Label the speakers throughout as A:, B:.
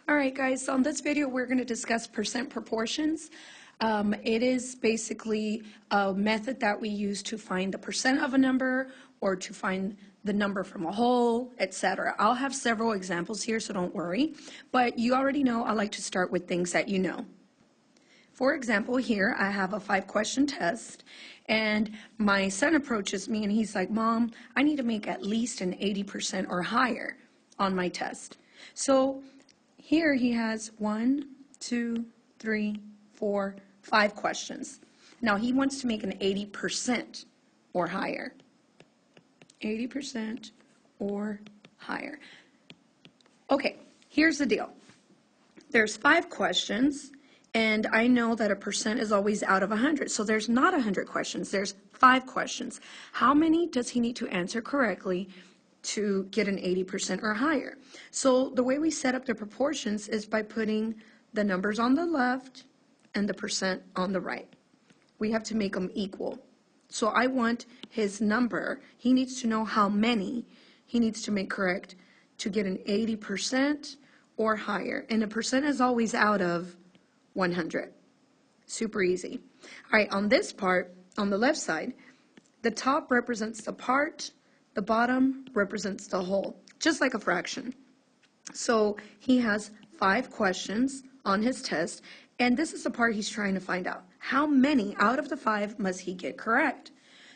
A: All right, guys, so on this video, we're going to discuss percent proportions. It is basically a method that we use to find the percent of a number or to find the number from a whole, etc. I'll have several examples here, so don't worry. But you already know I like to start with things that you know. For example, here I have a 5-question test, and my son approaches me and he's like, "Mom, I need to make at least an 80% or higher on my test." So here he has 1, 2, 3, 4, 5 questions. Now he wants to make an 80% or higher. 80% or higher. Okay, here's the deal. There's 5 questions, and I know that a percent is always out of 100. So there's not 100 questions, there's 5 questions. How many does he need to answer correctly to get an 80% or higher? So the way we set up the proportions is by putting the numbers on the left and the percent on the right. We have to make them equal. So I want his number. He needs to know how many he needs to make correct to get an 80% or higher. And a percent is always out of 100. Super easy. All right, on this part, on the left side, the top represents the part, the bottom represents the whole, just like a fraction. So he has 5 questions on his test, and this is the part he's trying to find out. How many out of the 5 must he get correct?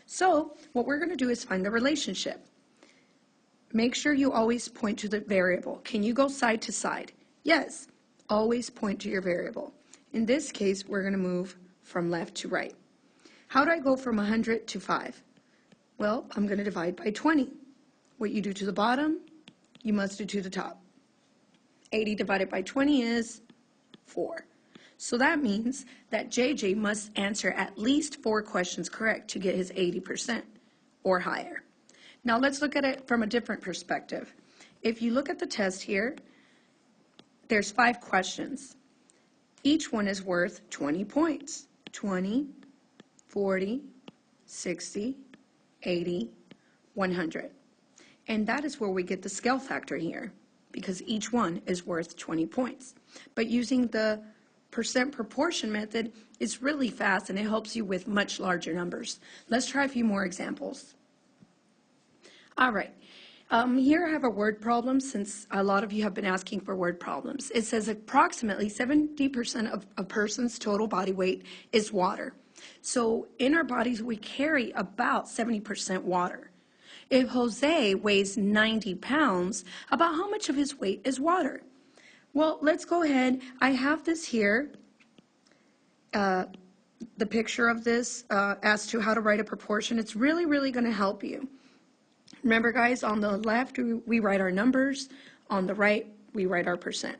A: So what we're going to do is find the relationship. Make sure you always point to the variable. Can you go side to side? Yes, always point to your variable. In this case, we're going to move from left to right. How do I go from 100 to 5? Well, I'm going to divide by 20. What you do to the bottom, you must do to the top. 80 divided by 20 is 4. So that means that JJ must answer at least 4 questions correct to get his 80% or higher. Now let's look at it from a different perspective. If you look at the test here, there's 5 questions. Each one is worth 20 points. 20, 40, 60, 80, 100. And that is where we get the scale factor here, because each one is worth 20 points. But using the percent proportion method is really fast, and it helps you with much larger numbers. Let's try a few more examples. All right. Here I have a word problem, since a lot of you have been asking for word problems. It says approximately 70% of a person's total body weight is water. So in our bodies, we carry about 70% water. If Jose weighs 90 pounds, about how much of his weight is water? Well, let's go ahead. I have this here, the picture of this as to how to write a proportion. It's really, really going to help you. Remember, guys, on the left, we write our numbers. On the right, we write our percent.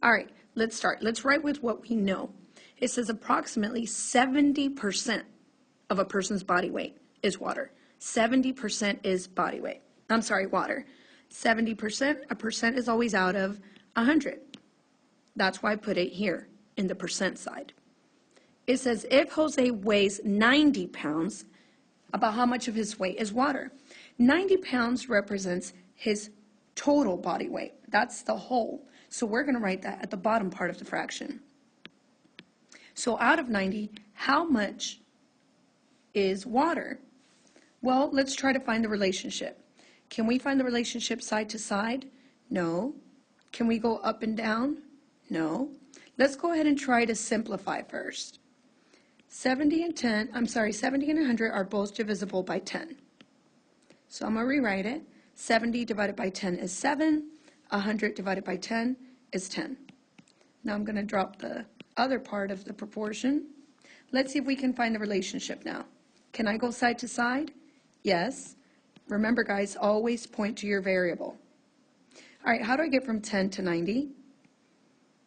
A: All right, let's start. Let's write with what we know. It says approximately 70% of a person's body weight is water. 70% is body weight. I'm sorry, water. 70%, a percent is always out of 100. That's why I put it here in the percent side. It says if Jose weighs 90 pounds, about how much of his weight is water? 90 pounds represents his total body weight. That's the whole. So we're going to write that at the bottom part of the fraction. So out of 90, how much is water? Well, let's try to find the relationship. Can we find the relationship side to side? No. Can we go up and down? No. Let's go ahead and try to simplify first. 70 and 100 are both divisible by 10. So I'm going to rewrite it. 70 divided by 10 is 7. 100 divided by 10 is 10. Now I'm going to drop the other part of the proportion. Let's see if we can find the relationship now. Can I go side to side? Yes. Remember, guys, always point to your variable. All right, how do I get from 10 to 90?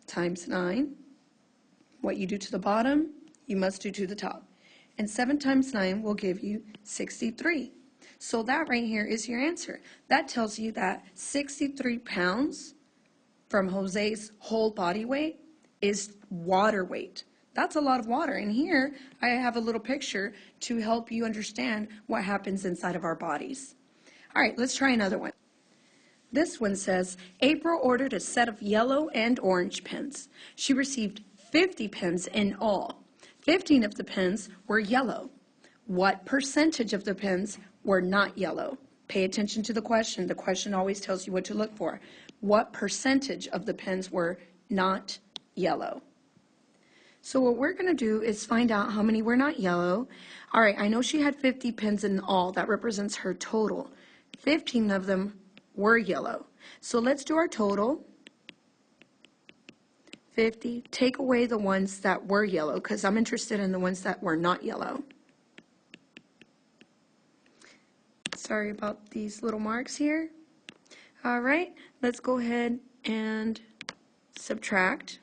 A: Times 9. What you do to the bottom, you must do to the top. And 7 times 9 will give you 63. So that right here is your answer. That tells you that 63 pounds from Jose's whole body weight is water weight. That's a lot of water. And here I have a little picture to help you understand what happens inside of our bodies. All right, let's try another one. This one says, April ordered a set of yellow and orange pens. She received 50 pens in all. 15 of the pens were yellow. What percentage of the pens were not yellow? Pay attention to the question. The question always tells you what to look for. What percentage of the pens were not yellow? So what we're going to do is find out how many were not yellow. All right, I know she had 50 pens in all. That represents her total. 15 of them were yellow. So let's do our total. 50. Take away the ones that were yellow because I'm interested in the ones that were not yellow. Sorry about these little marks here. All right, let's go ahead and subtract.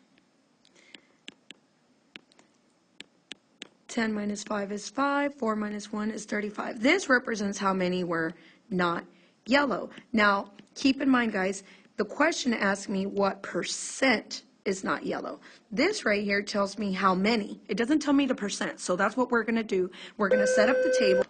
A: 10 minus 5 is 5. 4 minus 1 is 35. This represents how many were not yellow. Now, keep in mind, guys, the question asks me what percent is not yellow. This right here tells me how many. It doesn't tell me the percent, so that's what we're going to do. We're going to set up the table.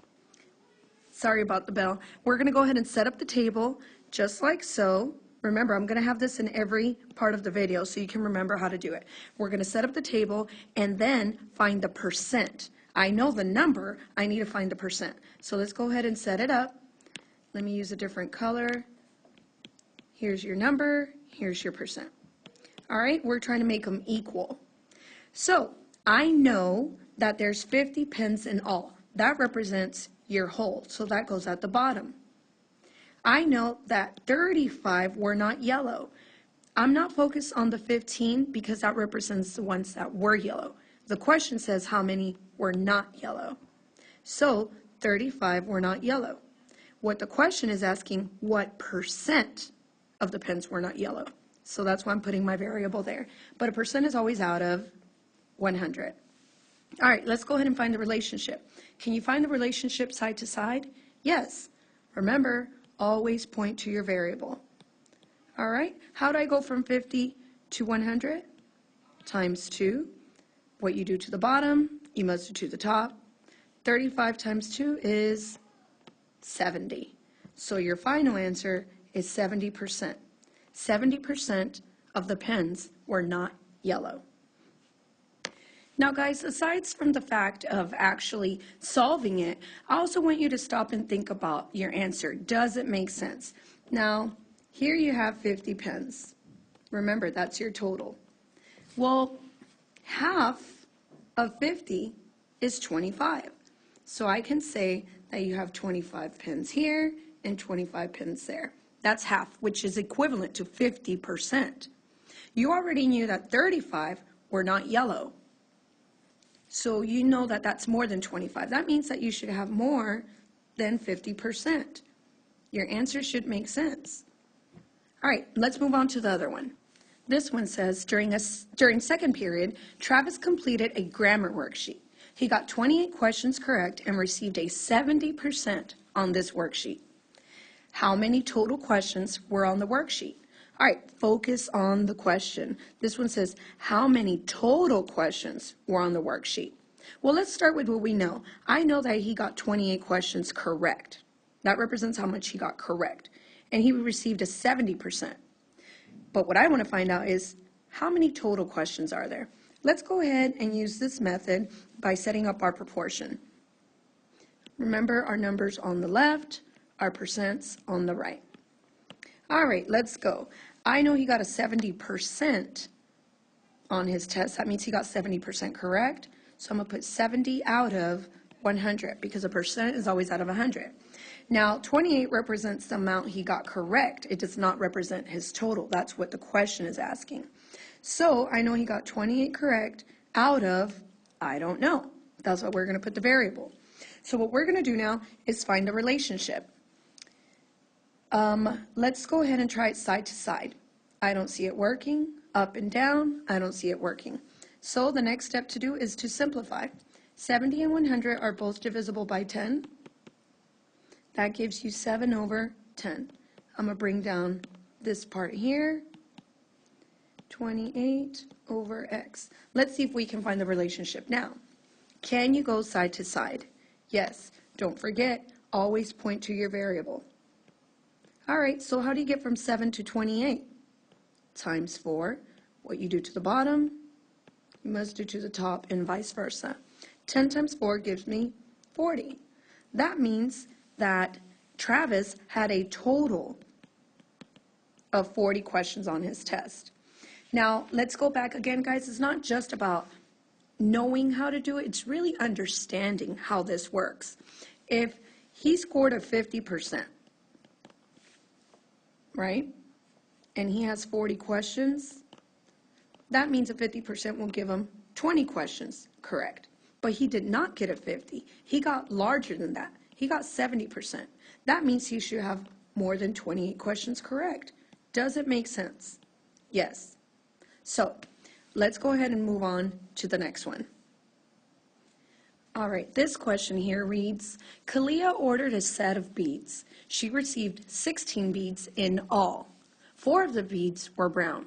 A: Sorry about the bell. We're going to go ahead and set up the table just like so. Remember, I'm going to have this in every part of the video so you can remember how to do it. We're going to set up the table and then find the percent. I know the number, I need to find the percent. So let's go ahead and set it up. Let me use a different color. Here's your number, here's your percent. All right, we're trying to make them equal. So I know that there's 50 pens in all. That represents your whole, so that goes at the bottom. I know that 35 were not yellow. I'm not focused on the 15 because that represents the ones that were yellow. The question says how many were not yellow. So 35 were not yellow. What the question is asking, what percent of the pens were not yellow? So that's why I'm putting my variable there. But a percent is always out of 100. All right, let's go ahead and find the relationship. Can you find the relationship side to side? Yes. Remember, always point to your variable. All right, how do I go from 50 to 100? Times 2. What you do to the bottom, you must do to the top. 35 times 2 is 70. So your final answer is 70%. 70% of the pens were not yellow. Now guys, aside from the fact of actually solving it, I also want you to stop and think about your answer. Does it make sense? Now, here you have 50 pens. Remember, that's your total. Well, half of 50 is 25. So I can say that you have 25 pens here and 25 pens there. That's half, which is equivalent to 50%. You already knew that 35 were not yellow. So you know that that's more than 25. That means that you should have more than 50%. Your answer should make sense. All right, let's move on to the other one. This one says, during second period, Travis completed a grammar worksheet. He got 28 questions correct and received a 70% on this worksheet. How many total questions were on the worksheet? All right, focus on the question. This one says, how many total questions were on the worksheet? Well, let's start with what we know. I know that he got 28 questions correct. That represents how much he got correct. And he received a 70%. But what I want to find out is, how many total questions are there? Let's go ahead and use this method by setting up our proportion. Remember our numbers on the left, our percents on the right. All right, let's go. I know he got a 70% on his test. That means he got 70% correct. So I'm going to put 70 out of 100 because a percent is always out of 100. Now, 28 represents the amount he got correct. It does not represent his total. That's what the question is asking. So I know he got 28 correct out of, I don't know. That's what we're going to put the variable. So what we're going to do now is find the relationship. Let's go ahead and try it side to side. I don't see it working. Up and down, I don't see it working. So the next step to do is to simplify. 70 and 100 are both divisible by 10. That gives you 7 over 10. I'm going to bring down this part here. 28 over x. Let's see if we can find the relationship now. Can you go side to side? Yes. Don't forget, always point to your variable. All right, so how do you get from 7 to 28? Times 4. What you do to the bottom, you must do to the top, and vice versa. 10 times 4 gives me 40. That means that Travis had a total of 40 questions on his test. Now, let's go back again, guys. It's not just about knowing how to do it. It's really understanding how this works. If he scored a 50%, right, and he has 40 questions, that means a 50% will give him 20 questions correct. But he did not get a 50. He got larger than that. He got 70%. That means he should have more than 28 questions correct. Does it make sense? Yes. So let's go ahead and move on to the next one. All right, this question here reads, Kha'Liyah ordered a set of beads. She received 16 beads in all. 4 of the beads were brown.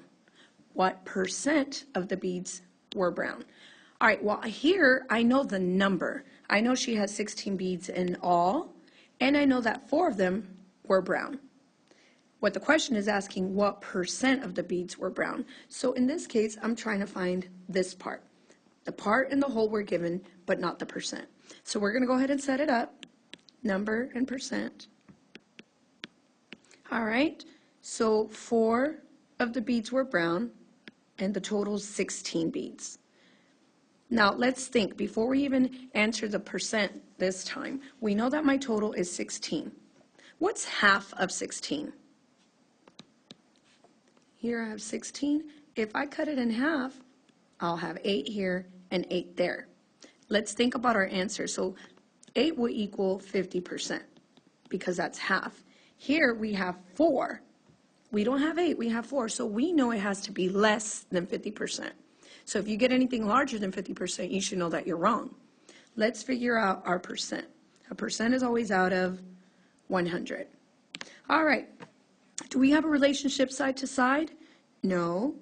A: What percent of the beads were brown? All right, well, here I know the number. I know she has 16 beads in all, and I know that 4 of them were brown. What the question is asking, what percent of the beads were brown? So in this case, I'm trying to find this part. The part and the whole were given, but not the percent. So we're going to go ahead and set it up, number and percent. All right, so 4 of the beads were brown, and the total is 16 beads. Now let's think, before we even answer the percent this time, we know that my total is 16. What's half of 16? Here I have 16. If I cut it in half, I'll have 8 here and 8 there. Let's think about our answer. So 8 will equal 50% because that's half. Here we have 4. We don't have 8, we have 4. So we know it has to be less than 50%. So if you get anything larger than 50%, you should know that you're wrong. Let's figure out our percent. A percent is always out of 100. All right. Do we have a relationship side to side? No.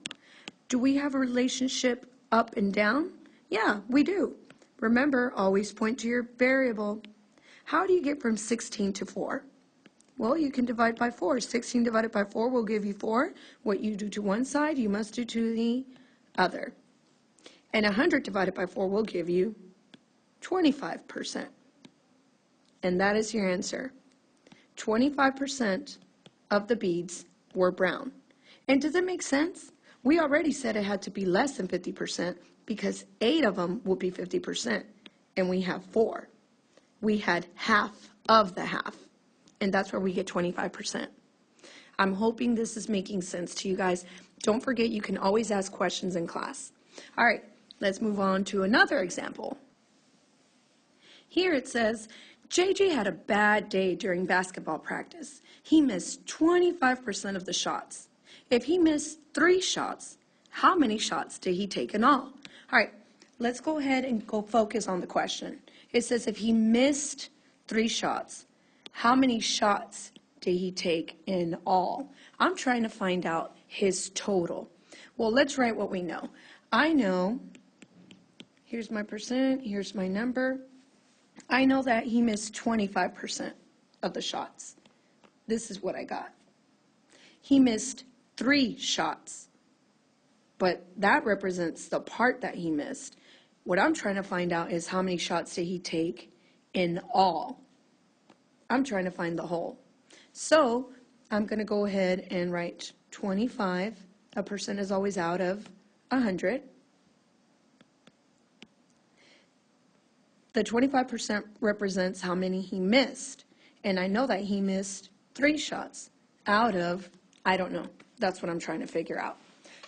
A: Do we have a relationship up and down? Yeah, we do. Remember, always point to your variable. How do you get from 16 to 4? Well, you can divide by 4. 16 divided by 4 will give you 4. What you do to one side, you must do to the other. And 100 divided by 4 will give you 25%. And that is your answer. 25% of the beads were brown. And does it make sense? We already said it had to be less than 50% because 8 of them will be 50%, and we have 4. We had half of the half, and that's where we get 25%. I'm hoping this is making sense to you guys. Don't forget, you can always ask questions in class. All right, let's move on to another example. Here it says, JJ had a bad day during basketball practice. He missed 25% of the shots. If he missed 3 shots, how many shots did he take in all? All right, let's go ahead and go focus on the question. It says if he missed 3 shots, how many shots did he take in all? I'm trying to find out his total. Well, let's write what we know. I know, here's my percent, here's my number. I know that he missed 25% of the shots. This is what I got. He missed 3 shots, but that represents the part that he missed. What I'm trying to find out is how many shots did he take in all. I'm trying to find the whole. So I'm going to go ahead and write 25. A percent is always out of 100. The 25% represents how many he missed. And I know that he missed 3 shots out of, I don't know. That's what I'm trying to figure out.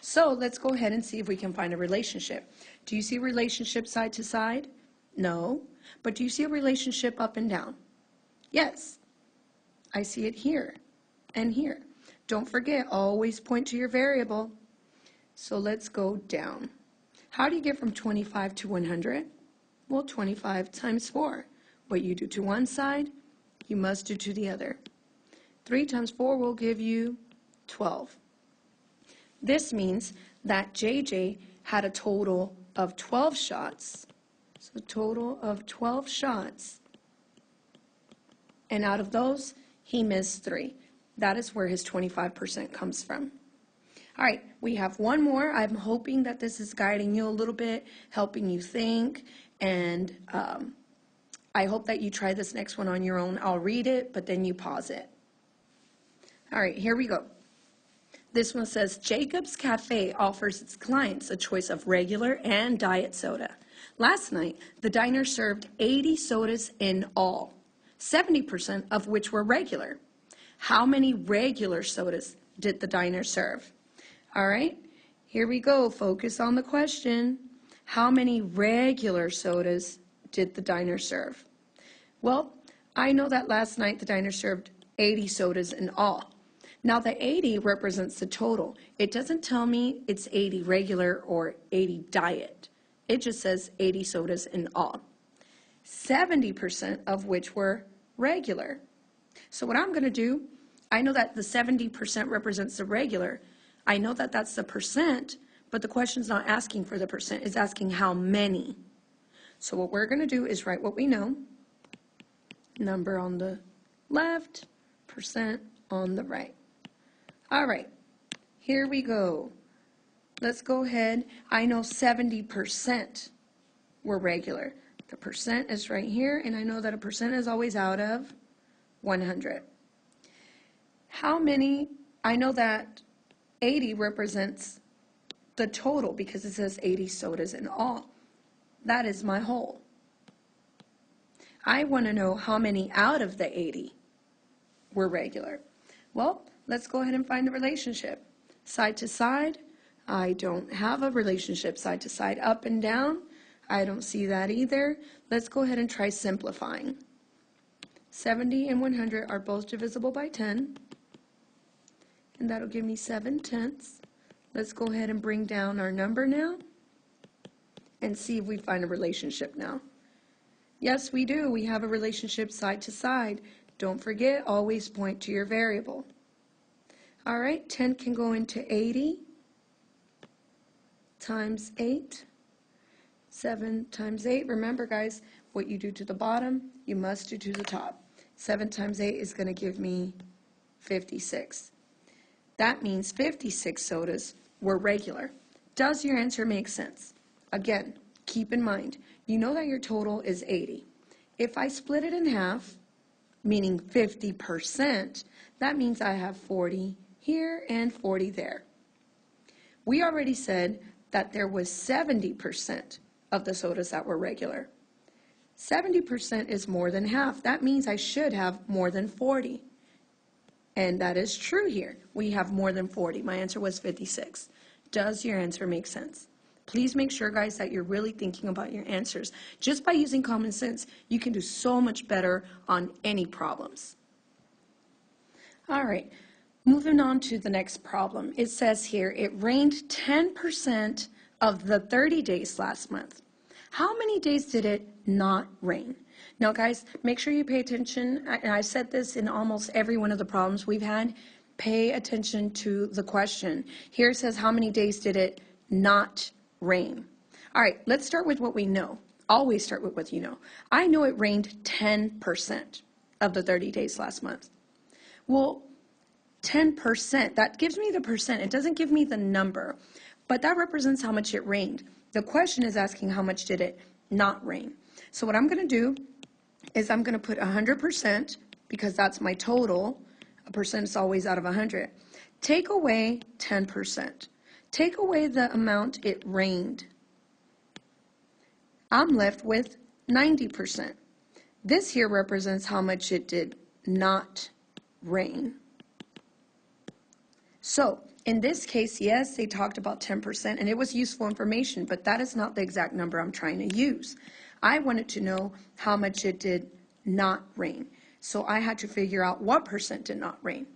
A: So let's go ahead and see if we can find a relationship. Do you see a relationship side to side? No. But do you see a relationship up and down? Yes. I see it here and here. Don't forget, always point to your variable. So let's go down. How do you get from 25 to 100? Well, 25 times 4. What you do to one side, you must do to the other. 3 times 4 will give you 12. This means that JJ had a total of 12 shots. So a total of 12 shots. And out of those, he missed 3. That is where his 25% comes from. All right, we have one more. I'm hoping that this is guiding you a little bit, helping you think, and I hope that you try this next one on your own. I'll read it, but then you pause it. All right, here we go. This one says, Jacob's Café offers its clients a choice of regular and diet soda. Last night, the diner served 80 sodas in all, 70% of which were regular. How many regular sodas did the diner serve? All right, here we go. Focus on the question. How many regular sodas did the diner serve? Well, I know that last night the diner served 80 sodas in all. Now the 80 represents the total. It doesn't tell me it's 80 regular or 80 diet. It just says 80 sodas in all. 70% of which were regular. So what I'm going to do, I know that the 70% represents the regular. I know that that's the percent, but the question's not asking for the percent. It's asking how many. So what we're going to do is write what we know. Number on the left, percent on the right. All right, here we go. Let's go ahead. I know 70% were regular. The percent is right here, and I know that a percent is always out of 100. How many? I know that 80 represents the total because it says 80 sodas in all. That is my whole. I want to know how many out of the 80 were regular. Well, let's go ahead and find the relationship. Side to side, I don't have a relationship. Side to side, up and down, I don't see that either. Let's go ahead and try simplifying. 70 and 100 are both divisible by 10, and that'll give me 7/10. Let's go ahead and bring down our number now and see if we find a relationship now. Yes, we do. We have a relationship side to side. Don't forget, always point to your variable. All right, 10 can go into 80 times 8. 7 times 8. Remember, guys, what you do to the bottom, you must do to the top. 7 times 8 is going to give me 56. That means 56 sodas were regular. Does your answer make sense? Again, keep in mind, you know that your total is 80. If I split it in half, meaning 50%, that means I have 40 here and 40 there. We already said that there was 70% of the sodas that were regular. 70% is more than half. That means I should have more than 40. And that is true here. We have more than 40. My answer was 56. Does your answer make sense? Please make sure, guys, that you're really thinking about your answers. Just by using common sense, you can do so much better on any problems. All right, moving on to the next problem. It says here, it rained 10% of the 30 days last month. How many days did it not rain? Now, guys, make sure you pay attention. And I've said this in almost every one of the problems we've had. Pay attention to the question. Here it says, how many days did it not rain? All right, let's start with what we know. Always start with what you know. I know it rained 10% of the 30 days last month. Well, 10%, that gives me the percent. It doesn't give me the number, but that represents how much it rained. The question is asking how much did it not rain. So what I'm going to do is I'm going to put 100% because that's my total. A percent is always out of 100. Take away 10%. Take away the amount it rained. I'm left with 90%. This here represents how much it did not rain. So in this case, yes, they talked about 10% and it was useful information, but that is not the exact number I'm trying to use. I wanted to know how much it did not rain. So I had to figure out what percent did not rain.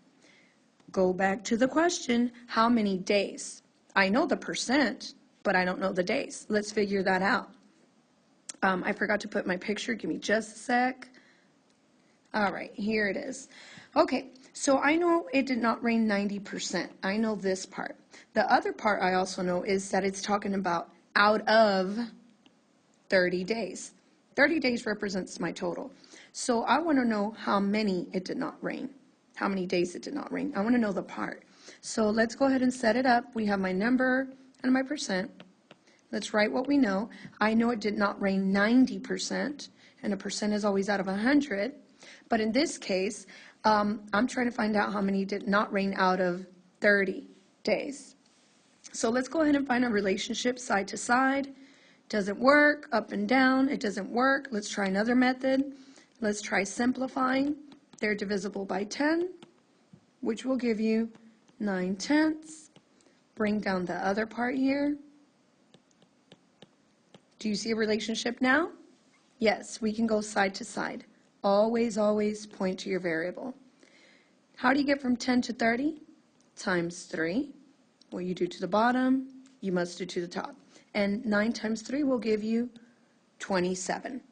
A: Go back to the question, how many days? I know the percent, but I don't know the days. Let's figure that out. I forgot to put my picture. Give me just a sec. All right, here it is. Okay, so I know it did not rain 90%. I know this part. The other part I also know is that it's talking about out of 30 days. 30 days represents my total. So I want to know how many it did not rain. how many days it did not rain. I want to know the part. So let's go ahead and set it up. We have my number and my percent. Let's write what we know. I know it did not rain 90%, and a percent is always out of 100. But in this case, I'm trying to find out how many did not rain out of 30 days. So let's go ahead and find a relationship side to side. Doesn't work, up and down, it doesn't work. Let's try another method. Let's try simplifying. They're divisible by 10, which will give you 9/10. Bring down the other part here. Do you see a relationship now? Yes, we can go side to side. Always, always point to your variable. How do you get from 10 to 30? Times 3. What you do to the bottom, you must do to the top. And 9 times 3 will give you 27.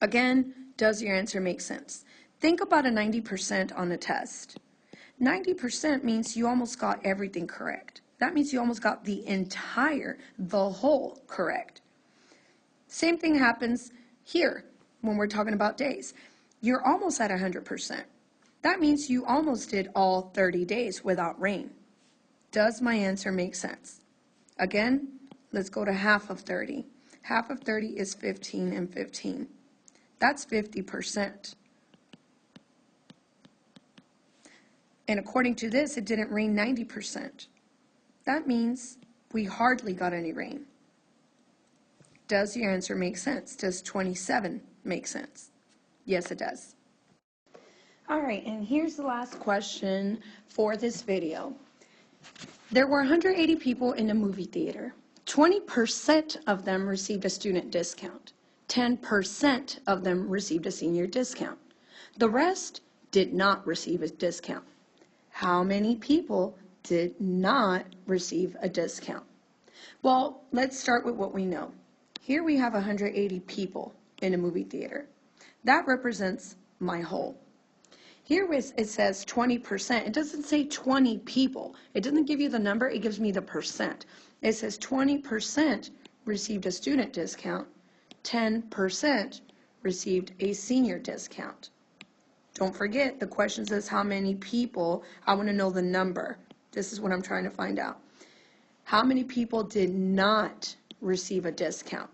A: Again, does your answer make sense? Think about a 90% on a test. 90% means you almost got everything correct. That means you almost got the whole correct. Same thing happens here when we're talking about days. You're almost at 100%. That means you almost did all 30 days without rain. Does my answer make sense? Again, let's go to half of 30. Half of 30 is 15 and 15. That's 50%. And according to this, it didn't rain 90%. That means we hardly got any rain. Does your answer make sense? Does 27 make sense? Yes, it does. All right, and here's the last question for this video. There were 180 people in a movie theater. 20% of them received a student discount. 10% of them received a senior discount. The rest did not receive a discount. How many people did not receive a discount? Well, let's start with what we know. Here we have 180 people in a movie theater. That represents my whole. Here it says 20%. It doesn't say 20 people. It doesn't give you the number. It gives me the percent. It says 20% received a student discount. 10% received a senior discount. Don't forget, the question says how many people. I want to know the number. This is what I'm trying to find out. How many people did not receive a discount?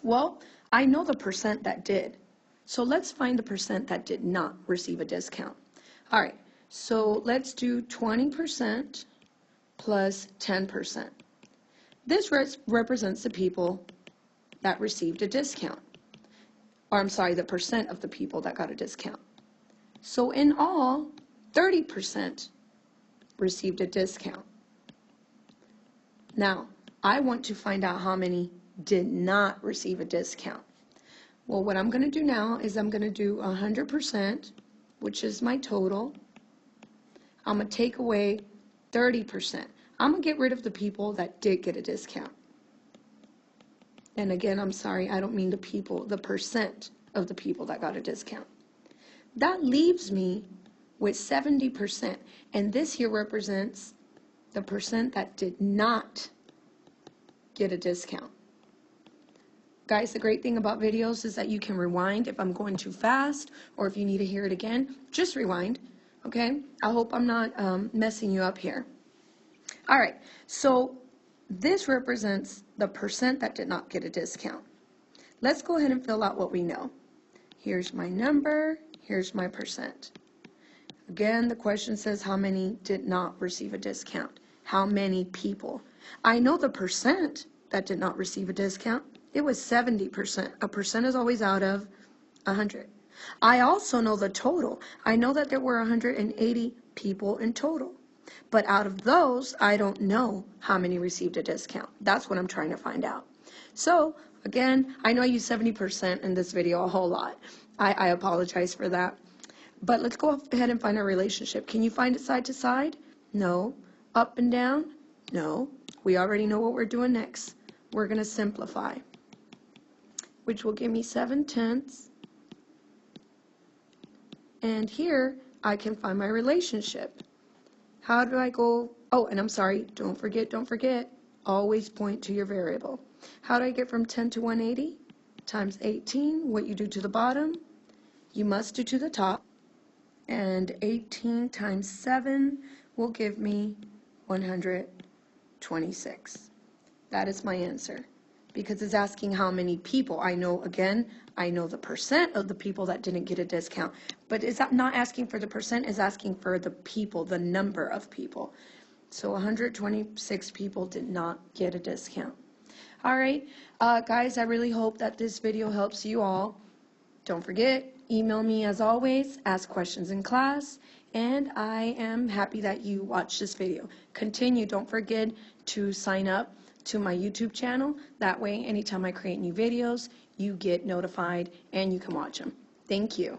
A: Well, I know the percent that did. So let's find the percent that did not receive a discount. All right, so let's do 20% plus 10%. This represents the people that received a discount. Or I'm sorry, the percent of the people that got a discount. So in all, 30% received a discount. Now, I want to find out how many did not receive a discount. Well, what I'm going to do now is I'm going to do 100%, which is my total. I'm going to take away 30%. I'm going to get rid of the people that did get a discount. And again, I'm sorry, I don't mean the people, the percent of the people that got a discount. That leaves me with 70%. And this here represents the percent that did not get a discount. Guys, the great thing about videos is that you can rewind if I'm going too fast or if you need to hear it again, just rewind, okay? I hope I'm not messing you up here. All right, so this represents the percent that did not get a discount. Let's go ahead and fill out what we know. Here's my number, here's my percent. Again, the question says how many did not receive a discount? How many people? I know the percent that did not receive a discount. It was 70%. A percent is always out of 100. I also know the total. I know that there were 180 people in total. But out of those, I don't know how many received a discount. That's what I'm trying to find out. So, again, I know I used 70% in this video a whole lot. I apologize for that. But let's go ahead and find a relationship. Can you find it side to side? No. Up and down? No. We already know what we're doing next. We're going to simplify, which will give me 7/10. And here I can find my relationship. How do I go? Oh, and I'm sorry, don't forget, always point to your variable. How do I get from 10 to 180? Times 18, what you do to the bottom, you must do to the top. And 18 times 7 will give me 126. That is my answer. Because it's asking how many people. I know, again, I know the percent of the people that didn't get a discount. But it's not asking for the percent, it's asking for the people, the number of people. So 126 people did not get a discount. All right, guys, I really hope that this video helps you all. Don't forget, email me as always, ask questions in class, and I am happy that you watched this video. Continue, don't forget to sign up to my YouTube channel. That way, anytime I create new videos, you get notified and you can watch them. Thank you.